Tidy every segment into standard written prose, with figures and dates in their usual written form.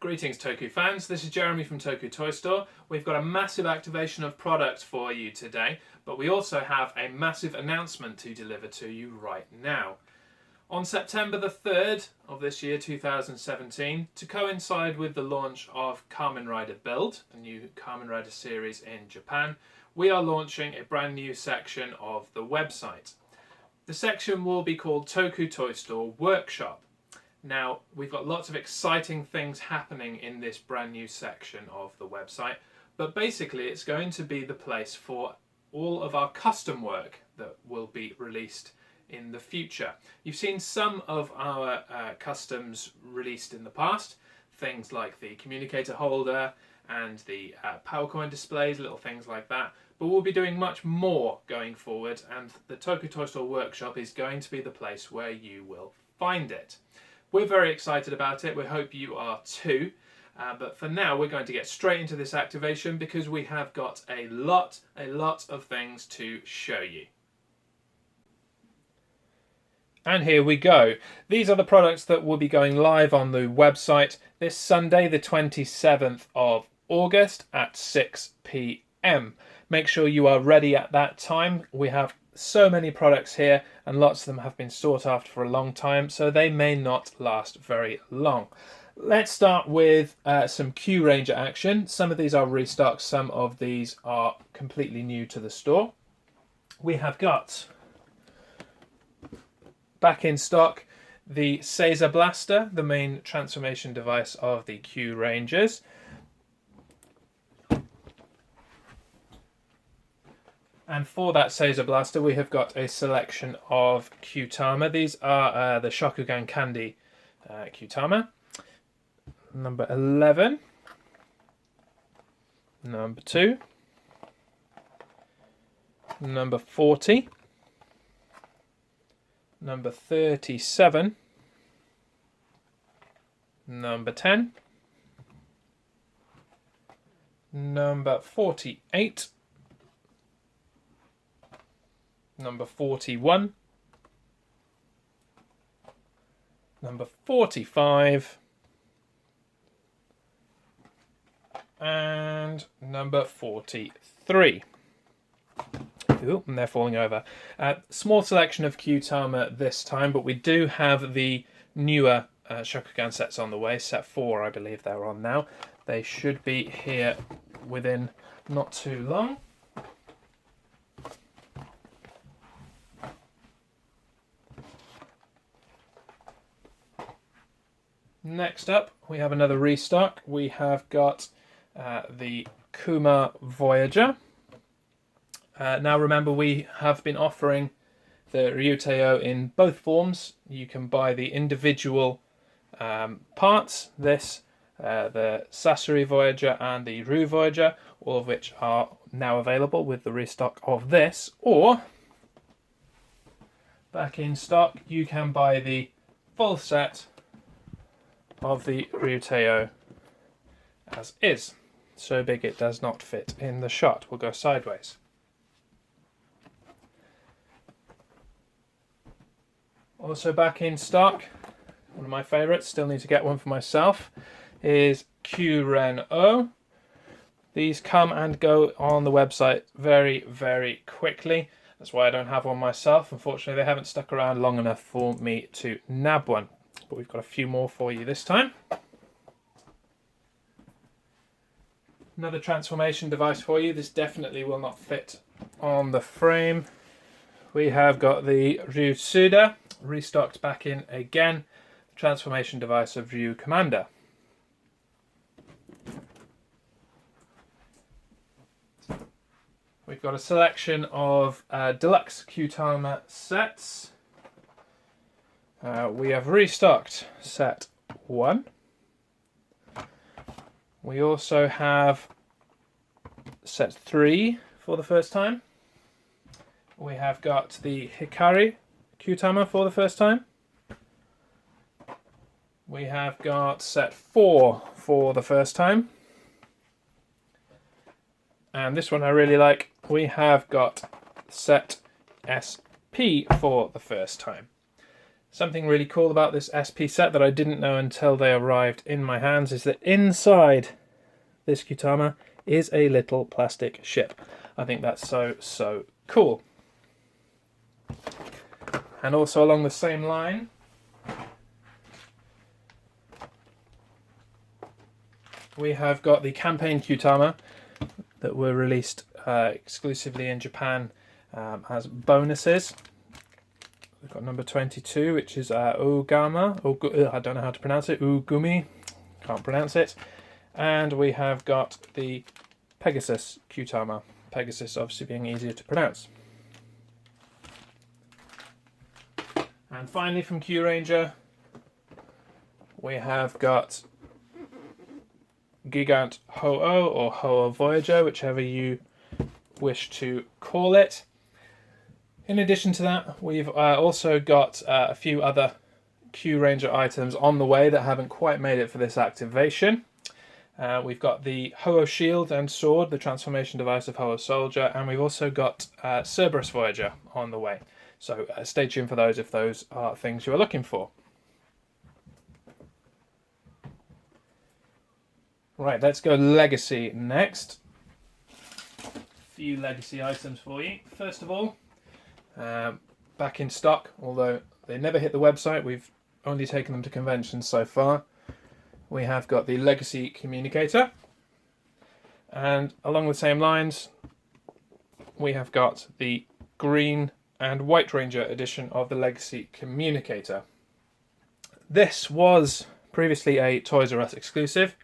Greetings Toku fans, this is Jeremy from Toku Toy Store. We've got a massive activation of products for you today, but we also have a massive announcement to deliver to you right now. On September the 3rd of this year, 2017, to coincide with the launch of Kamen Rider Build, a new Kamen Rider series in Japan, we are launching a brand new section of the website. The section will be called Toku Toy Store Workshop. Now, we've got lots of exciting things happening in this brand new section of the website, but basically it's going to be the place for all of our custom work that will be released in the future. You've seen some of our customs released in the past, things like the communicator holder and the power coin displays, little things like that, but we'll be doing much more going forward, and the Toku Toy Store Workshop is going to be the place where you will find it. We're very excited about it, we hope you are too, but for now we're going to get straight into this activation because we have got a lot of things to show you. And here we go. These are the products that will be going live on the website this Sunday, the 27th of August at 6 p.m. Make sure you are ready at that time. We have so many products here and lots of them have been sought after for a long time, so they may not last very long. Let's start with some Q Ranger action. Some of these are restocks, some of these are completely new to the store. We have got back in stock the Caesar Blaster, the main transformation device of the Q Rangers. And for that Caesar Blaster, we have got a selection of Q-Tama. These are the Shokugan Candy Q-Tama. Number 11. Number 2. Number 40. Number 37. Number 10. Number 48. Number 41, number 45, and number 43. Ooh, and they're falling over. Small selection of Q-Tama this time, but we do have the newer Shokugan sets on the way. Set 4, I believe they're on now. They should be here within not too long. Next up, we have another restock. We have got the Kuma Voyager. Now remember, we have been offering the Ryuteo in both forms. You can buy the individual parts, the Sasori Voyager and the Ru Voyager, all of which are now available with the restock of this, or back in stock, you can buy the full set of the Ryuteo as is. So big it does not fit in the shot. We'll go sideways. Also back in stock, one of my favourites, still need to get one for myself, is Q-Ren-O. These come and go on the website very quickly. That's why I don't have one myself. Unfortunately, they haven't stuck around long enough for me to nab one. But we've got a few more for you this time. Another transformation device for you. This definitely will not fit on the frame. We have got the Ryutsuda, restocked back in again. Transformation device of Ryu Commander. We've got a selection of deluxe Q-Tama sets. We have restocked set 1. We also have set 3 for the first time. We have got the Hikari Q-Tama for the first time. We have got set 4 for the first time. And this one I really like. We have got set SP for the first time. Something really cool about this SP set that I didn't know until they arrived in my hands is that inside this Kyutama is a little plastic ship. I think that's so cool. And also along the same line, we have got the campaign Kyutama that were released exclusively in Japan as bonuses. We've got number 22, which is Ogama. I don't know how to pronounce it. Ugumi. Can't pronounce it. And we have got the Pegasus Kyutama. Pegasus obviously being easier to pronounce. And finally from Kyuranger, we have got Gigant Ho-Oh or Ho-Oh Voyager, whichever you wish to call it. In addition to that, we've also got a few other Kyuranger items on the way that haven't quite made it for this activation. We've got the Ho-Oh Shield and Sword, the transformation device of Ho-Oh Soldier, and we've also got Cerberus Voyager on the way. So stay tuned for those if those are things you are looking for. Right, let's go Legacy next. A few Legacy items for you. First of all, back in stock, although they never hit the website, we've only taken them to conventions so far. We have got the Legacy Communicator, and along the same lines we have got the Green and White Ranger edition of the Legacy Communicator. This was previously a Toys R Us exclusive.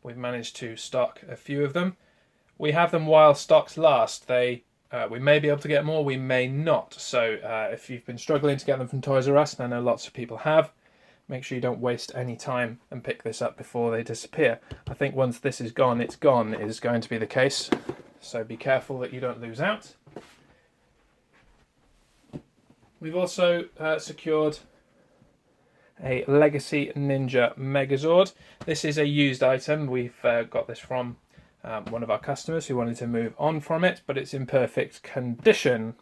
We've managed to stock a few of them. We have them while stocks last. We may be able to get more, we may not. So if you've been struggling to get them from Toys R Us, and I know lots of people have, make sure you don't waste any time and pick this up before they disappear. I think once this is gone, it's gone is going to be the case. So be careful that you don't lose out. We've also secured a Legacy Ninja Megazord. This is a used item. We've got this from one of our customers who wanted to move on from it, but it's in perfect condition.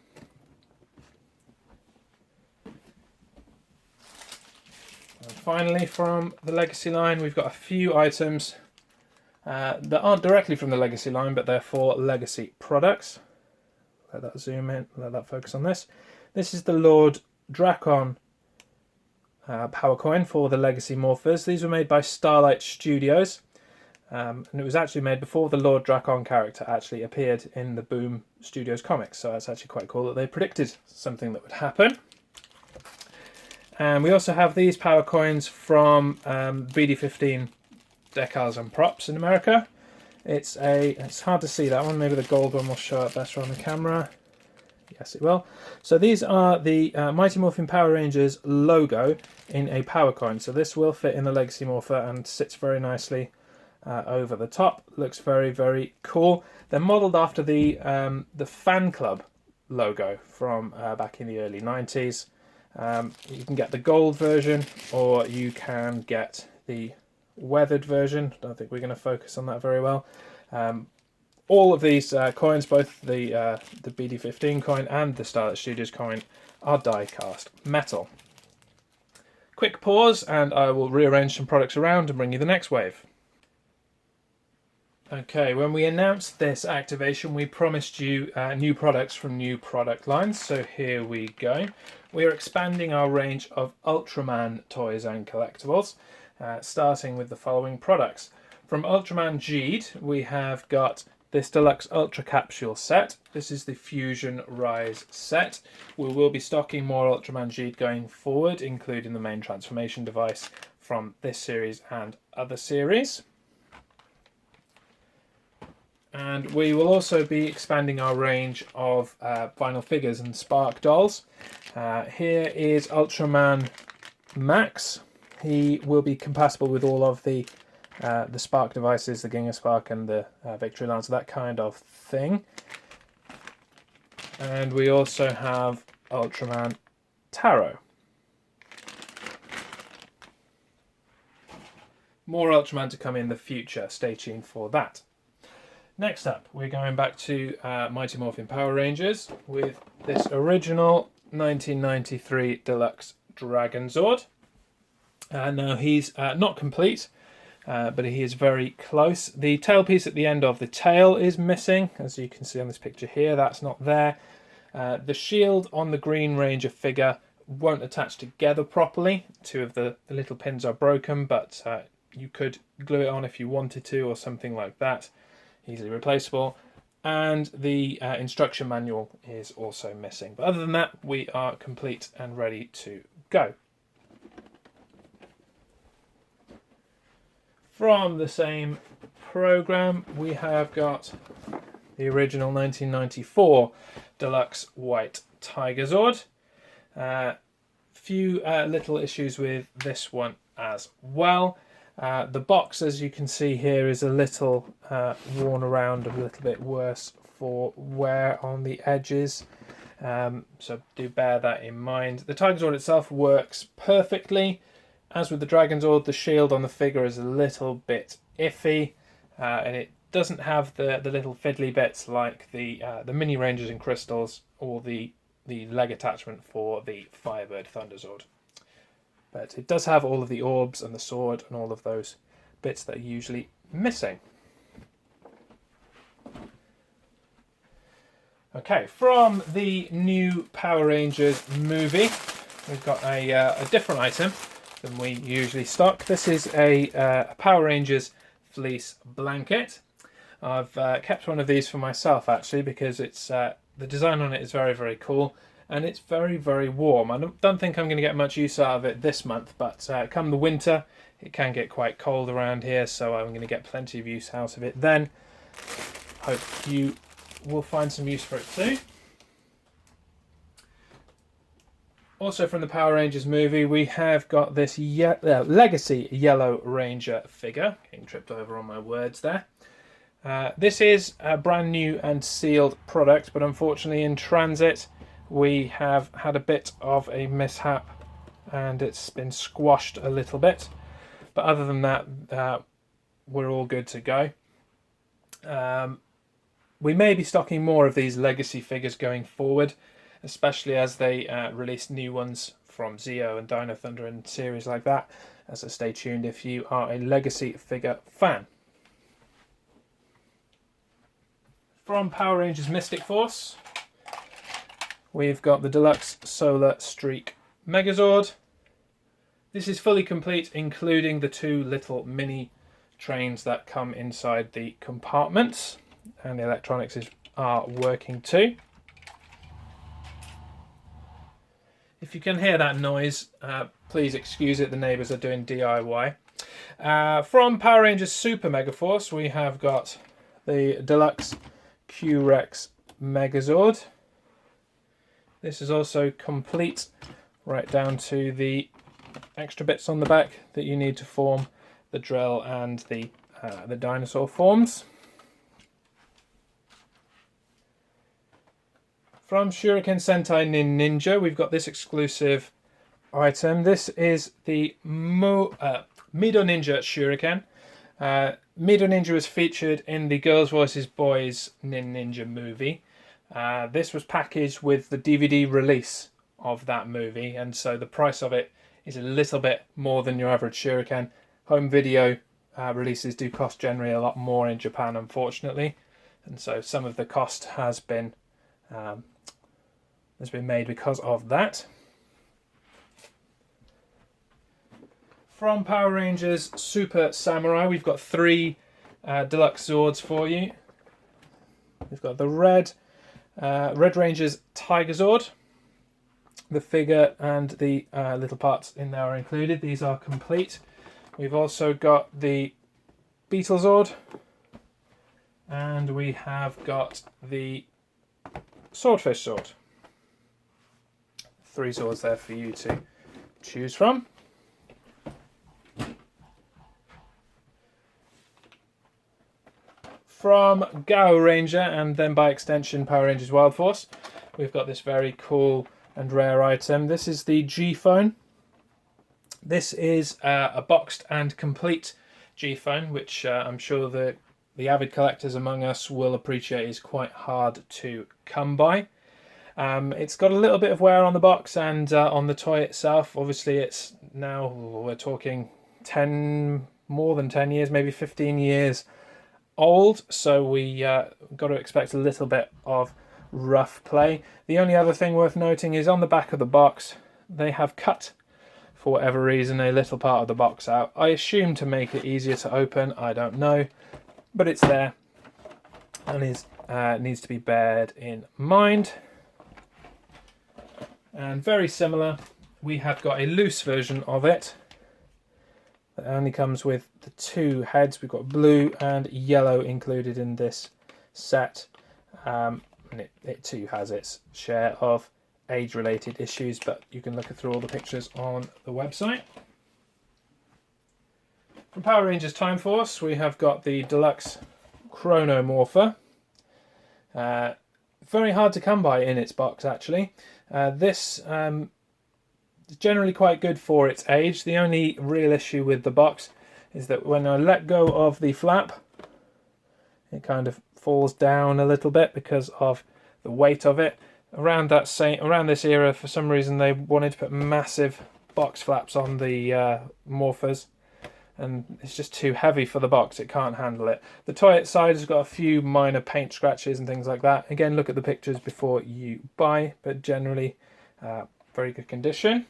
And finally, from the Legacy line, we've got a few items that aren't directly from the Legacy line, but they're for Legacy products. Let that zoom in, let that focus on this. This is the Lord Dracon power coin for the Legacy Morphers. These were made by Starlight Studios. And it was actually made before the Lord Dracon character actually appeared in the Boom Studios comics, so that's actually quite cool that they predicted something that would happen. And we also have these power coins from BD15 Decals and Props in America. It's hard to see that one, maybe the gold one will show up better on the camera. Yes, it will. So these are the Mighty Morphin Power Rangers logo in a power coin. So this will fit in the Legacy Morpher and sits very nicely over the top. Looks very cool. They're modelled after the Fan Club logo from back in the early 90s. You can get the gold version or you can get the weathered version. I don't think we're going to focus on that very well. All of these coins, both the BD15 coin and the Starlight Studios coin, are die-cast metal. Quick pause and I will rearrange some products around and bring you the next wave. Okay, when we announced this activation, we promised you new products from new product lines, so here we go. We are expanding our range of Ultraman toys and collectibles, starting with the following products. From Ultraman G'd, we have got this deluxe Ultra Capsule set. This is the Fusion Rise set. We will be stocking more Ultraman G'd going forward, including the main transformation device from this series and other series. And we will also be expanding our range of vinyl figures and Spark dolls. Here is Ultraman Max. He will be compatible with all of the Spark devices, the Ginga Spark and the Victory Lancer, that kind of thing. And we also have Ultraman Taro. More Ultraman to come in the future, stay tuned for that. Next up, we're going back to Mighty Morphin Power Rangers with this original 1993 Deluxe Dragon Zord. Now he's not complete, but he is very close. The tailpiece at the end of the tail is missing, as you can see on this picture here. That's not there. The shield on the Green Ranger figure won't attach together properly. Two of the little pins are broken, but you could glue it on if you wanted to, or something like that. Easily replaceable. And the instruction manual is also missing. But other than that, we are complete and ready to go. From the same program, we have got the original 1994 Deluxe White Tiger Zord. Few little issues with this one as well. The box, as you can see here, is a little worn around, a little bit worse for wear on the edges. So do bear that in mind. The Tiger Zord itself works perfectly. As with the Dragon Zord, the shield on the figure is a little bit iffy, and it doesn't have the little fiddly bits like the Mini Rangers and Crystals, or the leg attachment for the Firebird Thunder Zord. But it does have all of the orbs and the sword and all of those bits that are usually missing. Okay, from the new Power Rangers movie, we've got a different item than we usually stock. This is a Power Rangers fleece blanket. I've kept one of these for myself, actually, because it's the design on it is very, very cool, and it's very, very warm. I don't think I'm going to get much use out of it this month, but come the winter, it can get quite cold around here, so I'm going to get plenty of use out of it then. Hope you will find some use for it too. Also from the Power Rangers movie, we have got this Legacy Yellow Ranger figure. Getting tripped over on my words there. This is a brand new and sealed product, but unfortunately in transit we have had a bit of a mishap and it's been squashed a little bit. But other than that, we're all good to go. We may be stocking more of these Legacy figures going forward, especially as they release new ones from Zeo and Dino Thunder and series like that. So stay tuned if you are a Legacy figure fan. From Power Rangers Mystic Force, we've got the Deluxe Solar Streak Megazord. This is fully complete, including the two little mini trains that come inside the compartments, and the electronics are working too. If you can hear that noise, please excuse it, the neighbours are doing DIY. From Power Rangers Super Megaforce, we have got the Deluxe Q-Rex Megazord. This is also complete, right down to the extra bits on the back that you need to form the drill and the dinosaur forms. From Shuriken Sentai Nin Ninja, we've got this exclusive item. This is the Mido Ninja Shuriken. Mido Ninja was featured in the Girls Voices Boys Nin Ninja movie. This was packaged with the DVD release of that movie, and so the price of it is a little bit more than your average Shuriken. Home video releases do cost generally a lot more in Japan, unfortunately, and so some of the cost has been made because of that. From Power Rangers Super Samurai, we've got three deluxe Zords for you. We've got the Red Rangers Tiger Zord. The figure and the little parts in there are included. These are complete. We've also got the Beetle Zord. And we have got the Swordfish Zord. Three Zords there for you to choose from. From Gao Ranger, and then by extension Power Rangers Wild Force, we've got this very cool and rare item. This is the G-Phone. This is a boxed and complete G-Phone, which I'm sure the avid collectors among us will appreciate is quite hard to come by. It's got a little bit of wear on the box and on the toy itself. Obviously, it's now, we're talking more than 10 years, maybe 15 years old, so we got to expect a little bit of rough play. The only other thing worth noting is on the back of the box, they have cut, for whatever reason, a little part of the box out. I assume to make it easier to open, I don't know, but it's there and needs to be bared in mind. And very similar, we have got a loose version of it that only comes with the two heads. We've got blue and yellow included in this set, and it too has its share of age-related issues, but you can look through all the pictures on the website. From Power Rangers Time Force, we have got the Deluxe Chronomorpher. Very hard to come by in its box, actually. This is generally quite good for its age. The only real issue with the box is that when I let go of the flap, it kind of falls down a little bit because of the weight of it. Around this era, for some reason, they wanted to put massive box flaps on the morphers, and it's just too heavy for the box. It can't handle it. The toy inside has got a few minor paint scratches and things like that. Again, look at the pictures before you buy, but generally very good condition.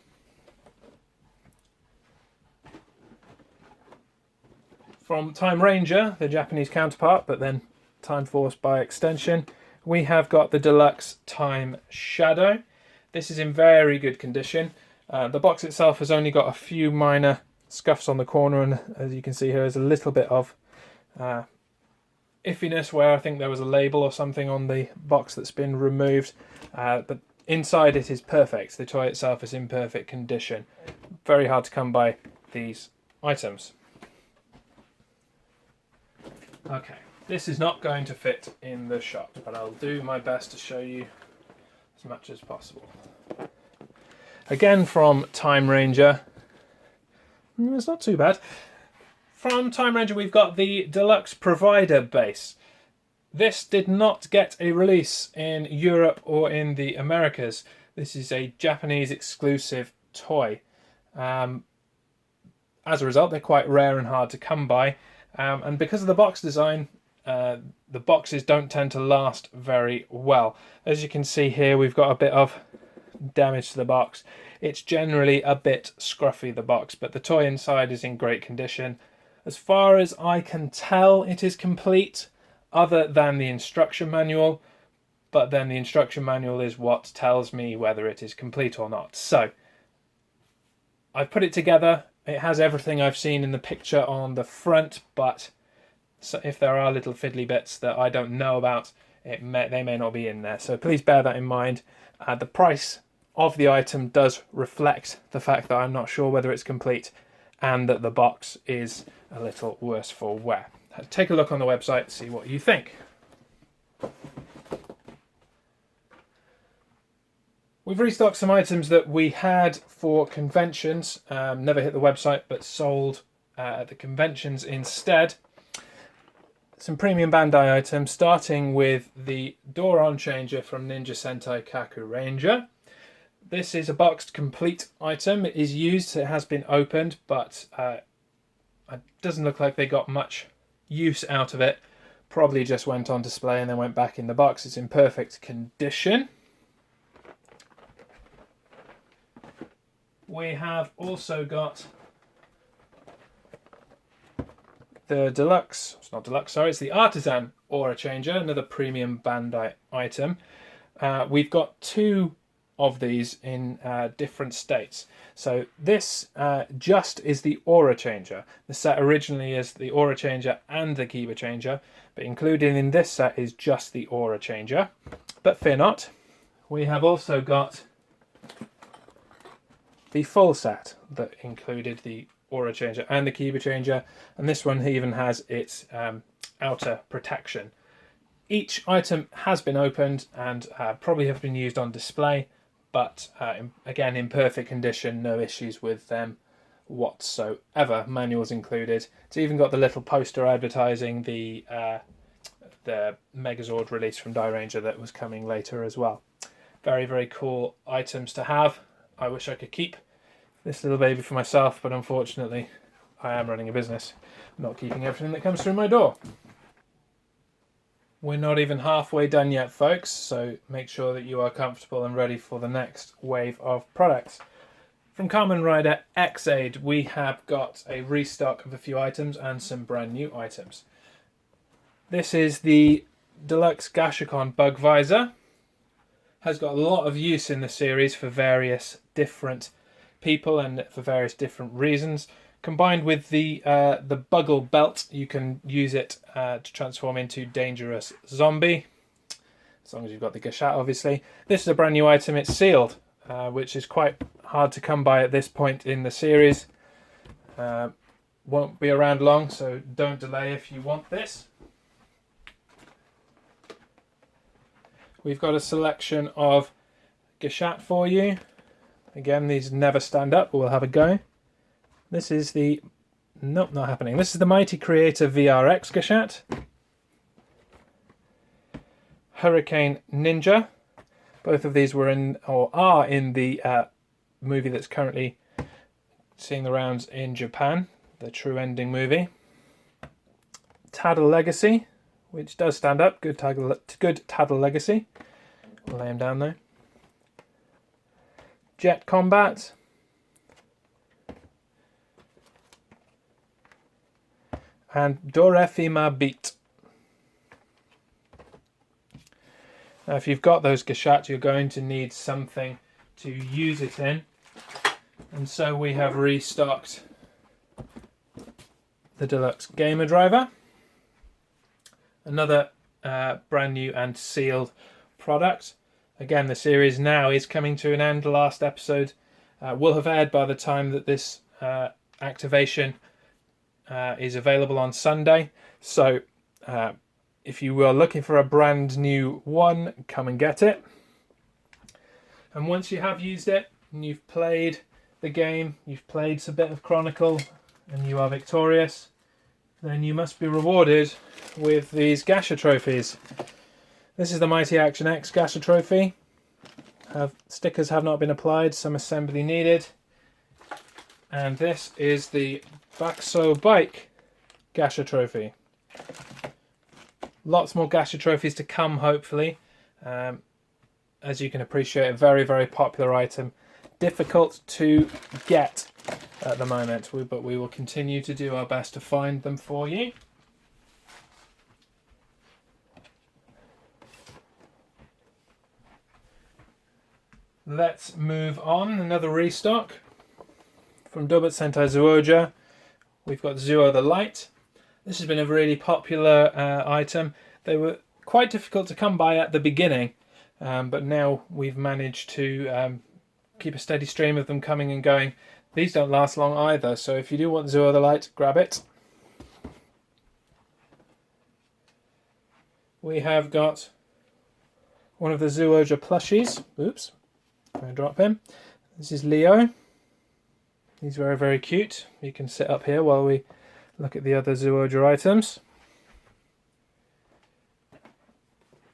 From Time Ranger, the Japanese counterpart, but then Time Force by extension, we have got the Deluxe Time Shadow. This is in very good condition. The box itself has only got a few minor scuffs on the corner, and as you can see here, there's a little bit of iffiness where I think there was a label or something on the box that's been removed, but inside it is perfect. The toy itself is in perfect condition. Very hard to come by these items. Okay, this is not going to fit in the shot, but I'll do my best to show you as much as possible. Again from Time Ranger, it's not too bad. From Time Ranger we've got the Deluxe Provider base. This did not get a release in Europe or in the Americas. This is a Japanese exclusive toy. As a result, they're quite rare and hard to come by. And because of the box design, the boxes don't tend to last very well. As you can see here, we've got a bit of damage to the box. It's generally a bit scruffy, the box, but the toy inside is in great condition. As far as I can tell, it is complete, other than the instruction manual, but then the instruction manual is what tells me whether it is complete or not. So, I've put it together. It has everything I've seen in the picture on the front, but if there are little fiddly bits that I don't know about, they may not be in there. So please bear that in mind. The price of the item does reflect the fact that I'm not sure whether it's complete and that the box is a little worse for wear. Take a look on the website, see what you think. We've restocked some items that we had for conventions, never hit the website but sold at the conventions instead. Some premium Bandai items, starting with the Door-On Changer from Ninja Sentai Kaku Ranger. This is a boxed complete item. It is used, it has been opened, but it doesn't look like they got much use out of it. Probably just went on display and then went back in the box. It's in perfect condition. We have also got the deluxe, it's not deluxe, sorry, it's the Artisan Aura Changer, another premium Bandai item. We've got two of these in different states. So this just is the Aura Changer. The set originally is the Aura Changer and the Kiba Changer, but included in this set is just the Aura Changer. But fear not, we have also got the full set that included the Aura Changer and the Kiba Changer, and this one even has its outer protection. Each item has been opened and probably have been used on display, but again in perfect condition, no issues with them whatsoever. Manuals included. It's even got the little poster advertising the Megazord release from Dairanger that was coming later as well. Very, very cool items to have. I wish I could keep this little baby for myself, but unfortunately I am running a business. I'm not keeping everything that comes through my door. We're not even halfway done yet, folks, so make sure that you are comfortable and ready for the next wave of products. From Kamen Rider X-Aid, we have got a restock of a few items and some brand new items. This is the Deluxe Gashikon Bug Visor. Has got a lot of use in the series for various different people and for various different reasons. Combined with the Buggle Belt, you can use it to transform into Dangerous Zombie, as long as you've got the Gashat, obviously. This is a brand new item. It's sealed, which is quite hard to come by at this point in the series. Won't be around long, so don't delay if you want this. We've got a selection of Gashat for you. Again, these never stand up, but we'll have a go. This is the... Nope, not happening. This is the Mighty Creator VRX Gashat. Hurricane Ninja. Both of these were in, or are in, the movie that's currently seeing the rounds in Japan, the True Ending movie. Taddle Legacy, which does stand up. Good Taddle Legacy. We'll lay him down though. Jet Combat. And Dorefima Beat. Now, if you've got those Gashat, you're going to need something to use it in. And so we have restocked the Deluxe Gamer Driver. Another brand new and sealed product. Again, the series now is coming to an end. The last episode will have aired by the time that this activation is available on Sunday. So if you were looking for a brand new one, come and get it. And once you have used it and you've played the game, you've played a bit of Chronicle and you are victorious, then you must be rewarded with these Gasha trophies. This is the Mighty Action X Gasha trophy. Stickers have not been applied, some assembly needed. And this is the Baxo Bike Gasha trophy. Lots more Gasha trophies to come, hopefully. As you can appreciate, a very, very popular item. Difficult to get at the moment, but we will continue to do our best to find them for you. Let's move on. Another restock from Dobut Sentai Zuoja. We've got Zuo the Light. This has been a really popular item. They were quite difficult to come by at the beginning, but now we've managed to keep a steady stream of them coming and going. These don't last long either, so if you do want Zuo the Light, grab it. We have got one of the Zuoja plushies. Oops, I'm going to drop him. This is Leo. He's very, very cute. You can sit up here while we look at the other Zuoja items.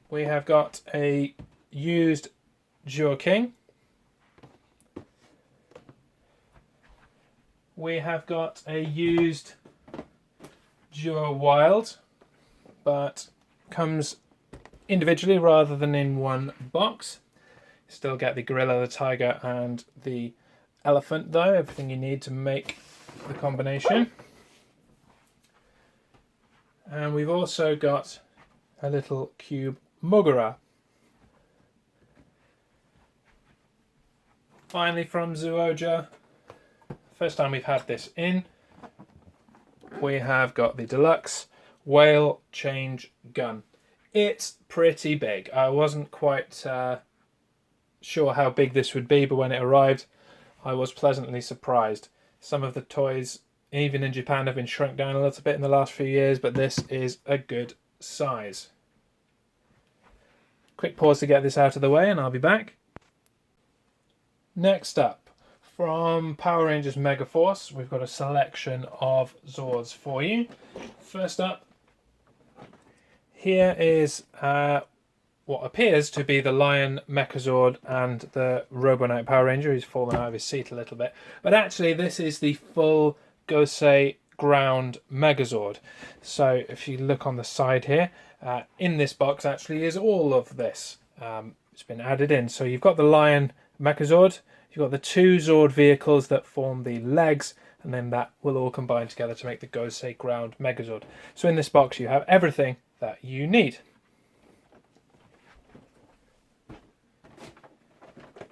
We have got a used Jua King. We have got a used Jua Wild, but comes individually rather than in one box. Still get the gorilla, the tiger, and the elephant though. Everything you need to make the combination. And we've also got a little cube Mogura. Finally from Zuoja, first time we've had this in, we have got the Deluxe Whale Change Gun. It's pretty big. I wasn't quite sure how big this would be, but when it arrived I was pleasantly surprised. Some of the toys, even in Japan, have been shrunk down a little bit in the last few years, but this is a good size. Quick pause to get this out of the way and I'll be back. Next up, from Power Rangers Megaforce, we've got a selection of Zords for you. First up, here is what appears to be the Lion Mechazord and the Robo-Knight Power Ranger. He's fallen out of his seat a little bit. But actually, this is the full Gosei Ground Megazord. So if you look on the side here, in this box actually is all of this. It's been added in. So you've got the Lion Mechazord, you've got the two Zord vehicles that form the legs, and then that will all combine together to make the Gosei Ground Megazord. So in this box you have everything that you need.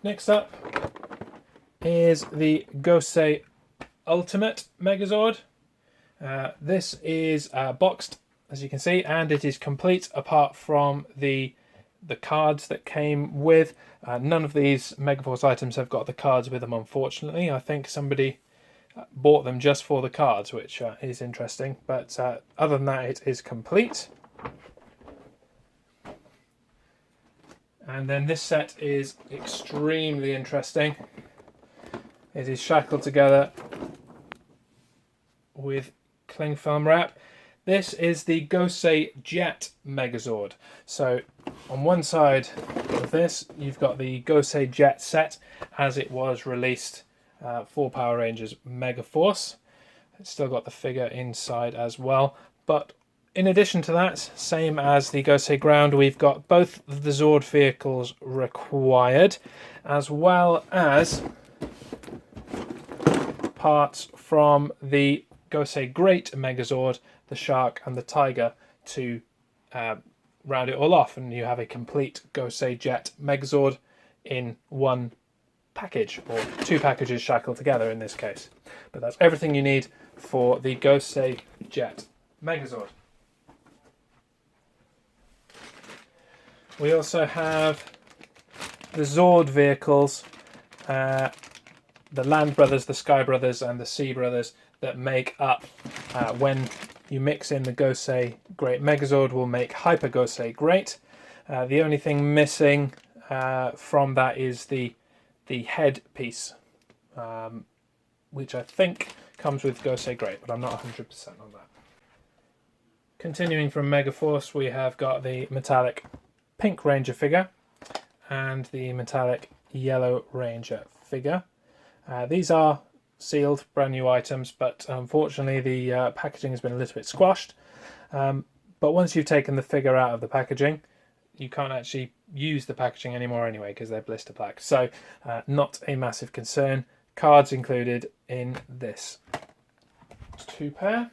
Next up is the Gosei Ultimate Megazord. This is boxed, as you can see, and it is complete apart from the cards that came with. None of these Megaforce items have got the cards with them, unfortunately. I think somebody bought them just for the cards, which is interesting. But other than that, it is complete. And then this set is extremely interesting. It is shackled together with cling film wrap. This is the Gosei Jet Megazord. So on one side of this, you've got the Gosei Jet set as it was released for Power Rangers Megaforce. It's still got the figure inside as well. But in addition to that, same as the Gosei Ground, we've got both of the Zord vehicles required, as well as parts from the Gosei Great Megazord, the Shark and the Tiger, to round it all off, and you have a complete Gosei Jet Megazord in one package, or two packages shackled together in this case. But that's everything you need for the Gosei Jet Megazord. We also have the Zord vehicles, the Land Brothers, the Sky Brothers and the Sea Brothers, that make up, when you mix in the Gosei Great Megazord, will make Hyper Gosei Great. The only thing missing from that is the head piece, which I think comes with Gosei Great, but I'm not 100% on that. Continuing from Megaforce, we have got the metallic pink Ranger figure and the metallic yellow Ranger figure. These are sealed, brand new items, but unfortunately the packaging has been a little bit squashed. But once you've taken the figure out of the packaging, you can't actually use the packaging anymore anyway because they're blister pack. So not a massive concern. Cards included in this two pair.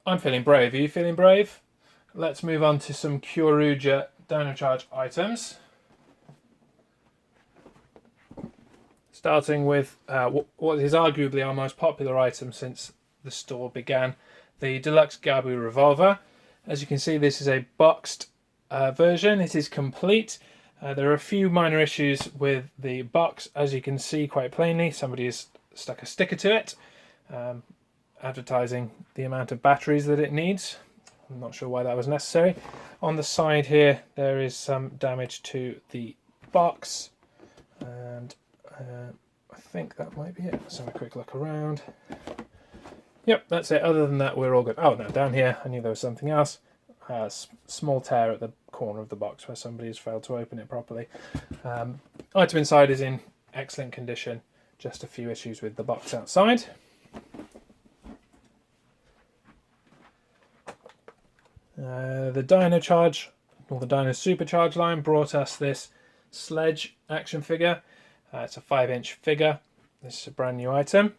I'm feeling brave. Are you feeling brave? Let's move on to some Kyoryuger Dino Charge items. Starting with what is arguably our most popular item since the store began, the Deluxe Gabu Revolver. As you can see, this is a boxed version. It is complete. There are a few minor issues with the box. As you can see quite plainly, somebody has stuck a sticker to it, advertising the amount of batteries that it needs. I'm not sure why that was necessary. On the side here, there is some damage to the box, and I think that might be it. Let's have a quick look around. Yep, that's it. Other than that, we're all good. Oh, no, down here, I knew there was something else. Small tear at the corner of the box where somebody has failed to open it properly. Item inside is in excellent condition. Just a few issues with the box outside. The Dino Charge, or the Dino Supercharge line, brought us this Sledge action figure. It's a 5-inch figure. This is a brand new item.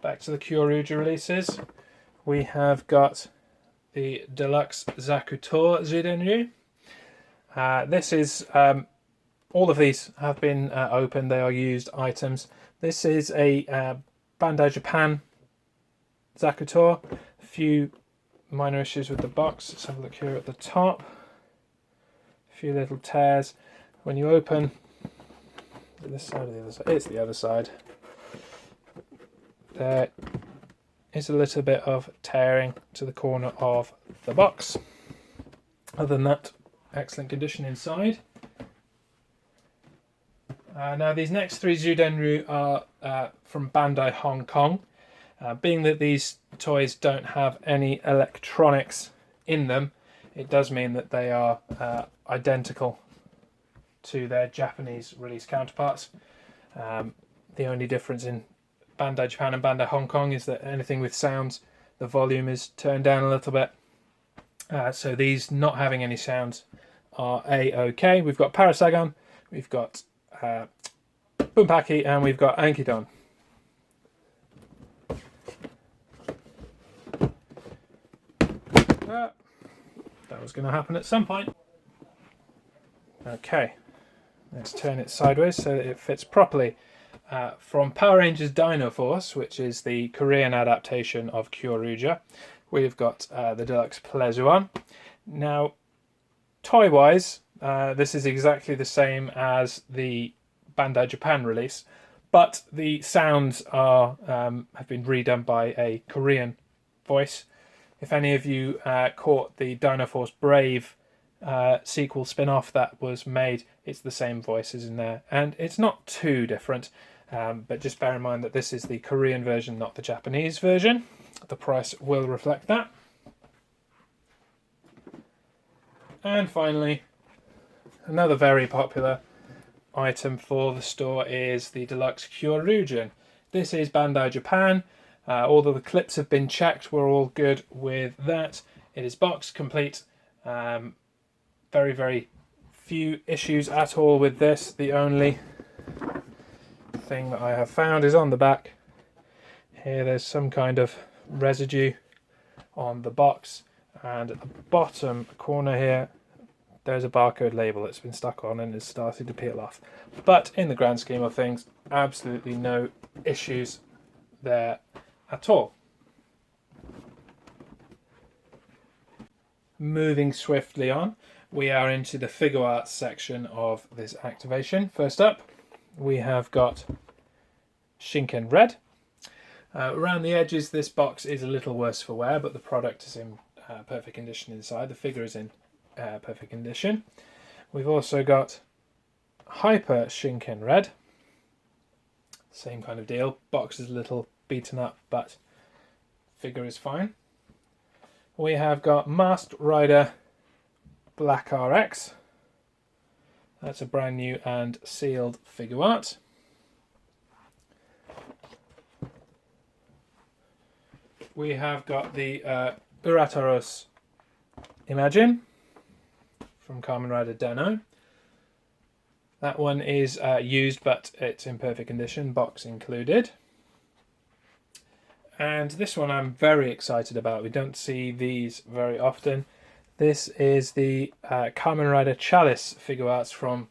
Back to the Kyoryuger releases. We have got the Deluxe Zakutor Zudenryu. This is, all of these have been opened. They are used items. This is a Bandai Japan Zakutor. A few minor issues with the box. Let's have a look here at the top. A few little tears. When you open, this side or the other side? It's the other side. There is a little bit of tearing to the corner of the box. Other than that, excellent condition inside. Now these next three Zudenryu are from Bandai Hong Kong. Being that these toys don't have any electronics in them, it does mean that they are identical to their Japanese release counterparts. The only difference in Bandai Japan and Bandai Hong Kong is that anything with sounds, the volume is turned down a little bit. So these not having any sounds are A-OK. We've got Parasagon, we've got Bunpaki, and we've got Ankidon. That was going to happen at some point. Okay, let's turn it sideways so that it fits properly. From Power Rangers Dino Force, which is the Korean adaptation of Kyoryuger, we've got the Deluxe Pleasuan. Now, toy-wise, this is exactly the same as the Bandai Japan release, but the sounds are have been redone by a Korean voice. If any of you caught the Dino Force Brave sequel spin-off that was made, it's the same voices in there, and it's not too different, but just bear in mind that this is the Korean version, not the Japanese version. The price will reflect that. And finally, another very popular item for the store is the Deluxe Kyoryugen. This is Bandai Japan. Although the clips have been checked, we're all good with that. It is box complete. Very, very few issues at all with this. The only thing that I have found is on the back. Here there's some kind of residue on the box, and at the bottom corner here there's a barcode label that's been stuck on and is starting to peel off. But in the grand scheme of things, absolutely no issues there at all. Moving swiftly on, we are into the figure arts section of this activation. First up, we have got Shinken Red. Around the edges, this box is a little worse for wear, but the product is in perfect condition inside. The figure is in perfect condition. We've also got Hyper Shinken Red. Same kind of deal. Box is a little beaten up, but figure is fine. We have got Masked Rider Black RX. That's a brand new and sealed figure art. We have got the Urataros Imagine from Kamen Rider Den-O. That one is used, but it's in perfect condition, box included. And this one I'm very excited about. We don't see these very often. This is the Kamen Rider Chalice figure arts from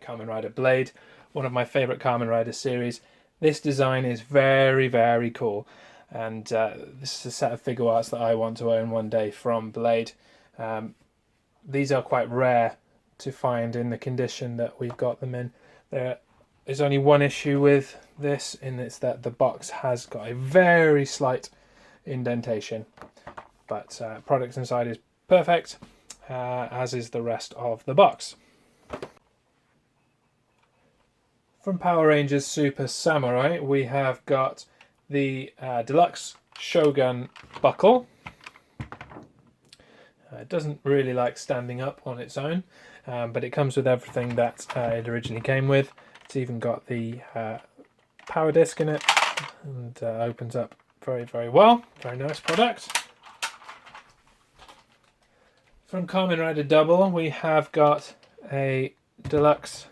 Kamen Rider Blade, one of my favourite Kamen Rider series. This design is very, very cool. And this is a set of figure arts that I want to own one day from Blade. These are quite rare to find in the condition that we've got them in. There is only one issue with this, and it's that the box has got a very slight indentation. But products inside is perfect, as is the rest of the box. From Power Rangers Super Samurai, we have got the Deluxe Shogun Buckle. It doesn't really like standing up on its own, but it comes with everything that it originally came with. It's even got the power disc in it, and opens up very, very well. Very nice product. From Kamen Rider Double, we have got a Deluxe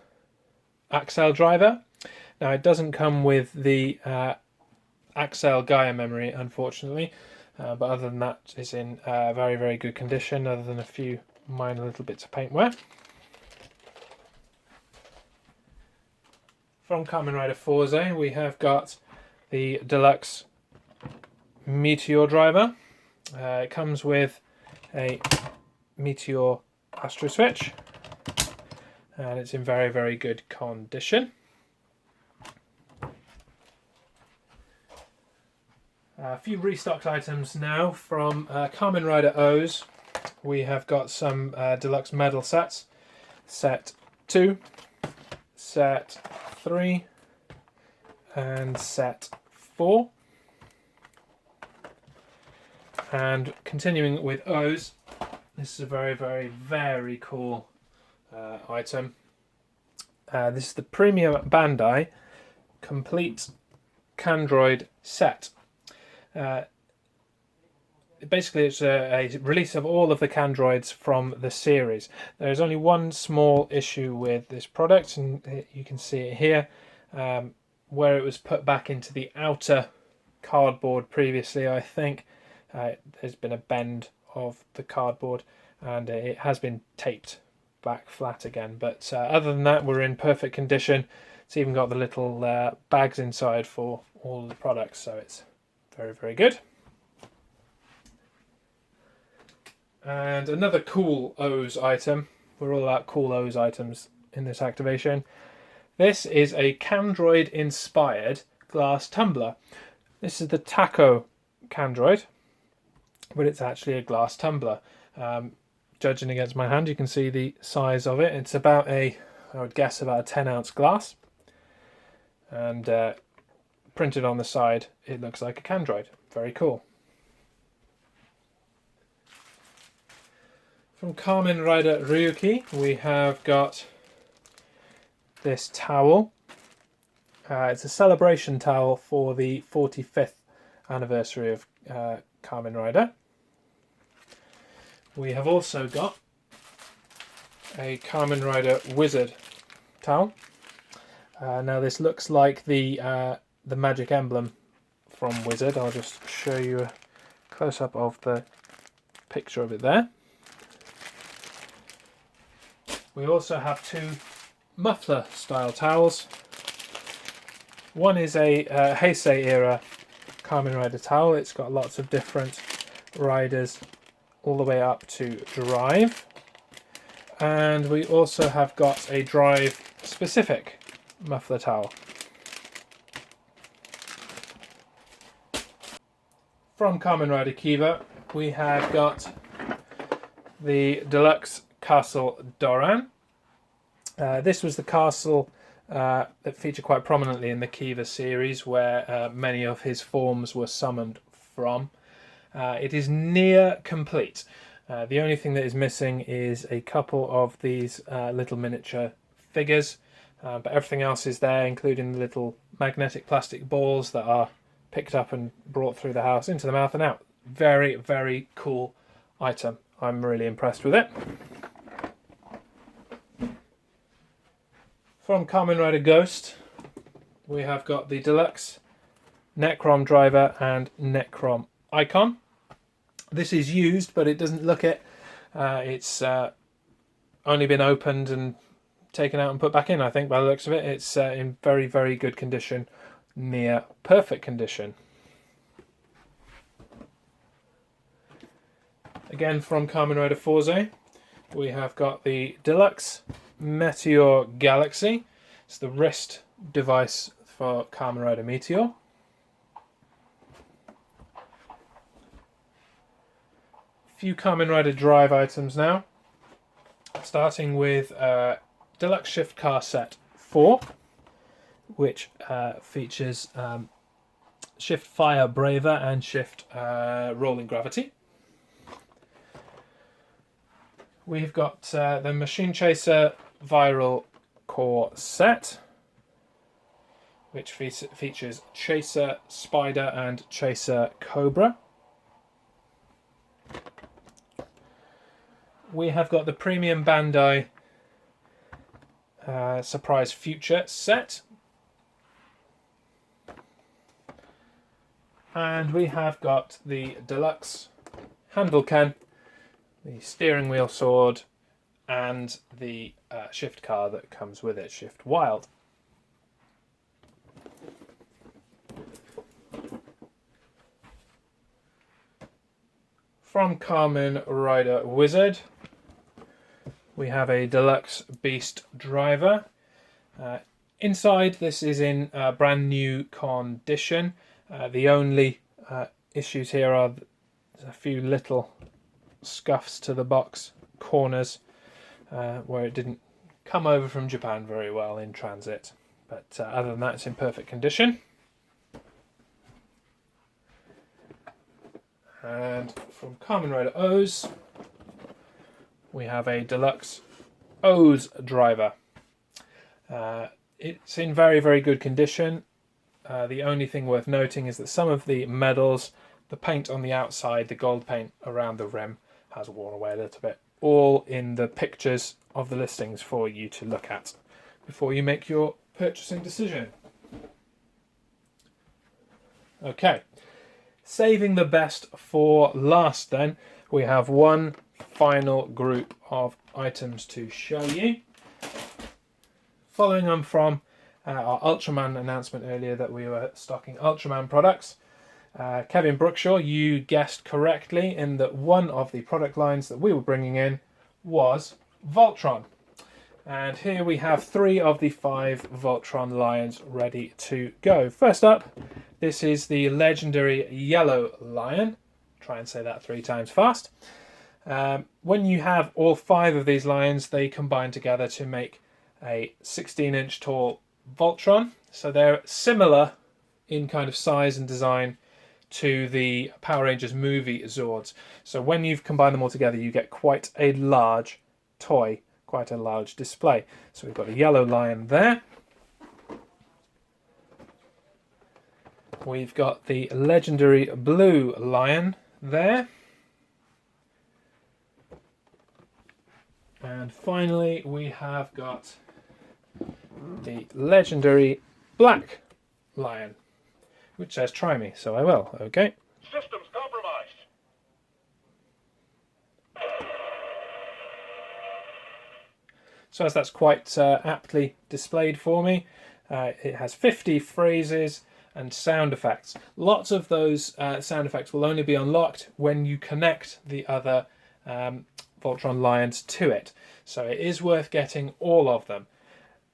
Axel driver. Now, it doesn't come with the Axel Gaia memory, unfortunately, but other than that, it's in very, very good condition, other than a few minor little bits of paint wear. From Kamen Rider Forze, we have got the Deluxe Meteor driver. It comes with a Meteor Astro Switch, and it's in very, very good condition. A few restocked items now from Kamen Rider O's. We have got some deluxe medal sets. Set 2, Set 3, and Set 4. And continuing with O's, this is a very, very, very cool item. This is the Premium Bandai Complete Candroid Set. Basically, it's a release of all of the Candroids from the series. There's only one small issue with this product, and you can see it here, where it was put back into the outer cardboard previously. I think there's been a bend of the cardboard, and it has been taped back flat again. But other than that, we're in perfect condition. It's even got the little bags inside for all the products, so it's very, very good. And another cool O's item. We're all about cool O's items in this activation. This is a Candroid inspired glass tumbler. This is the Taco Candroid, but it's actually a glass tumbler. Judging against my hand, you can see the size of it. It's about I would guess about a 10-ounce glass. And printed on the side, it looks like a Candroid. Very cool. From Kamen Rider Ryuki, we have got this towel. It's a celebration towel for the 45th anniversary of Kamen Rider. We have also got a Kamen Rider Wizard towel. Now this looks like the magic emblem from Wizard. I'll just show you a close-up of the picture of it there. We also have two muffler style towels. One is a Heisei era Kamen Rider towel. It's got lots of different riders all the way up to Drive. And we also have got a Drive specific muffler towel. From Kamen Rider Kiva, we have got the Deluxe Castle Doran. This was the castle that featured quite prominently in the Kiva series, where many of his forms were summoned from. It is near complete. The only thing that is missing is a couple of these little miniature figures, but everything else is there, including the little magnetic plastic balls that are picked up and brought through the house into the mouth and out. Very, very cool item. I'm really impressed with it. From Kamen Rider Ghost, we have got the Deluxe Necrom Driver and Necrom Icon. This is used, but it doesn't look it. It's only been opened and taken out and put back in, I think, by the looks of it. It's in very, very good condition, near perfect condition. Again, from Kamen Rider Forze, we have got the Deluxe Meteor Galaxy. It's the wrist device for Kamen Rider Meteor. A few Kamen Rider Drive items now. Starting with Deluxe Shift Car Set 4, which features Shift Fire Braver and Shift Rolling Gravity. We've got the Machine Chaser Viral Core Set, which features Chaser Spider and Chaser Cobra. We have got the Premium Bandai Surprise Future Set. And we have got the Deluxe Handle Ken, the steering wheel sword, and the shift car that comes with it, Shift Wild. From Kamen Rider Wizard, we have a Deluxe Beast Driver. Inside, this is in brand new condition. The only issues here are a few little scuffs to the box corners where it didn't come over from Japan very well in transit. But other than that, it's in perfect condition. And from Kamen Rider O's, we have a deluxe O's driver. It's in very, very good condition. The only thing worth noting is that some of the medals, the paint on the outside, the gold paint around the rim has worn away a little bit. All in the pictures of the listings for you to look at before you make your purchasing decision. Okay, saving the best for last then, we have one final group of items to show you. Following on from our Ultraman announcement earlier that we were stocking Ultraman products, Kevin Brookshaw, you guessed correctly in that one of the product lines that we were bringing in was Voltron. And here we have 3 of the 5 Voltron lions ready to go. First up, this is the legendary Yellow Lion. Try and say that 3 times fast. When you have all 5 of these lions, they combine together to make a 16-inch tall Voltron. So they're similar in kind of size and design to the Power Rangers movie Zords. So when you've combined them all together, you get quite a large toy, quite a large display. So we've got a yellow lion there. We've got the legendary blue lion there. And finally, we have got the legendary black lion, which says try me, so I will. Okay. Systems compromised. So as that's quite aptly displayed for me, it has 50 phrases and sound effects. Lots of those sound effects will only be unlocked when you connect the other Voltron lions to it. So it is worth getting all of them.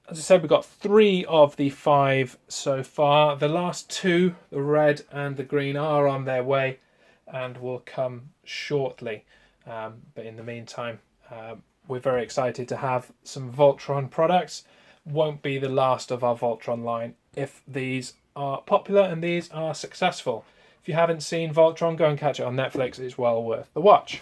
As I said, we've got 3 of the 5 so far. The last 2, the red and the green, are on their way and will come shortly. But in the meantime, we're very excited to have some Voltron products. Won't be the last of our Voltron line if these are popular and these are successful. If you haven't seen Voltron, go and catch it on Netflix. It's well worth the watch.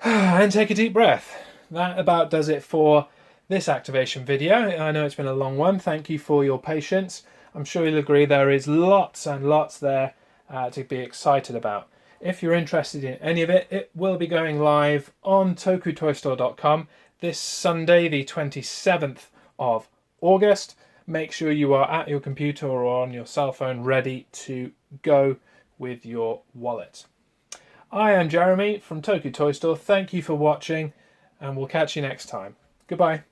And take a deep breath. That about does it for this activation video. I know it's been a long one. Thank you for your patience. I'm sure you'll agree there is lots and lots there to be excited about. If you're interested in any of it, it will be going live on tokutoystore.com this Sunday, the 27th of August. Make sure you are at your computer or on your cell phone ready to go with your wallet. I am Jeremy from Toku Toy Store. Thank you for watching, and we'll catch you next time. Goodbye.